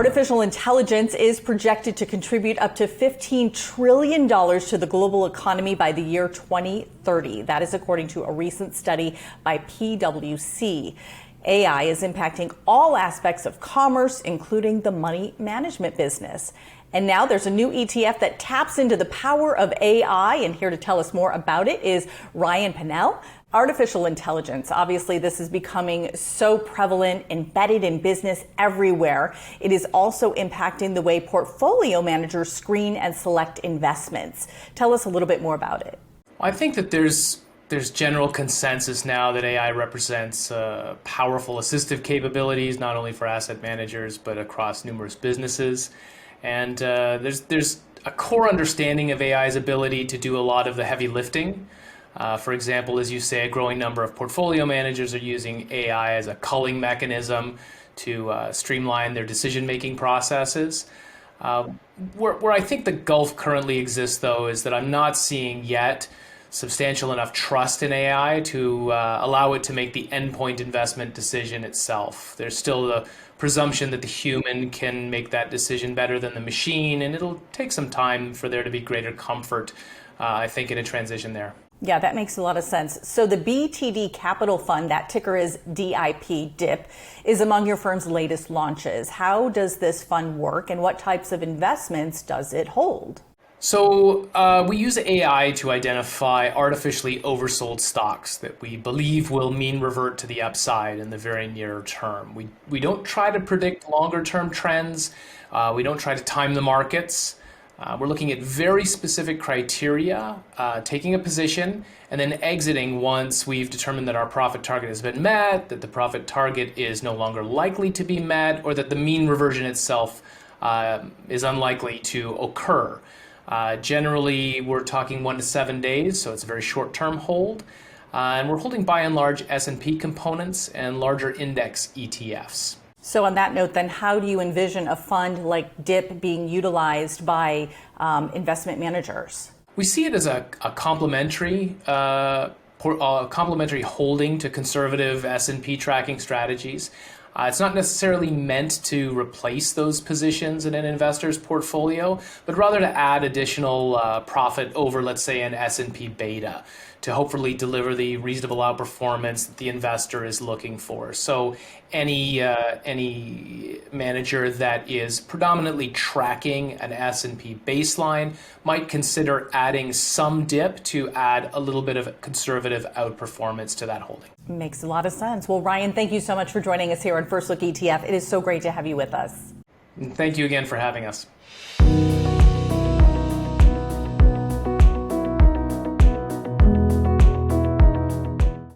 Artificial intelligence is projected to contribute up to $15 trillion to the global economy by the year 2030. That is according to a recent study by PwC. AI is impacting all aspects of commerce, including the money management business. And now there's a new ETF that taps into the power of AI. And here to tell us more about it is Ryan Pannell. Artificial intelligence. Obviously, this is becoming so prevalent, embedded in business everywhere. It is also impacting the way portfolio managers screen and select investments. Tell us a little bit more about it. I think that there's general consensus now that AI represents powerful assistive capabilities, not only for asset managers, but across numerous businesses. And there's a core understanding of AI's ability to do a lot of the heavy lifting. For example, as you say, a growing number of portfolio managers are using AI as a culling mechanism to streamline their decision-making processes. Where I think the gulf currently exists, though, is that I'm not seeing yet substantial enough trust in AI to allow it to make the endpoint investment decision itself. There's still the presumption that the human can make that decision better than the machine, and it'll take some time for there to be greater comfort, I think, in a transition there. Yeah, that makes a lot of sense. So the BTD Capital Fund, that ticker is DIP, is among your firm's latest launches. How does this fund work, and what types of investments does it hold? So we use AI to identify artificially oversold stocks that we believe will mean revert to the upside in the very near term. We don't try to predict longer term trends. We don't try to time the markets. We're looking at very specific criteria, taking a position, and then exiting once we've determined that our profit target has been met, that the profit target is no longer likely to be met, or that the mean reversion itself is unlikely to occur. Generally, we're talking 1 to 7 days, so it's a very short-term hold. And we're holding by and large S&P components and larger index ETFs. So on that note, then, how do you envision a fund like DIP being utilized by investment managers? We see it as a complementary holding to conservative S&P tracking strategies. It's not necessarily meant to replace those positions in an investor's portfolio, but rather to add additional profit over, let's say, an S&P beta to hopefully deliver the reasonable outperformance that the investor is looking for. So any manager that is predominantly tracking an S&P baseline might consider adding some dip to add a little bit of conservative outperformance to that holding. Makes a lot of sense. Well, Ryan, thank you so much for joining us here on First Look ETF. It is so great to have you with us. And thank you again for having us.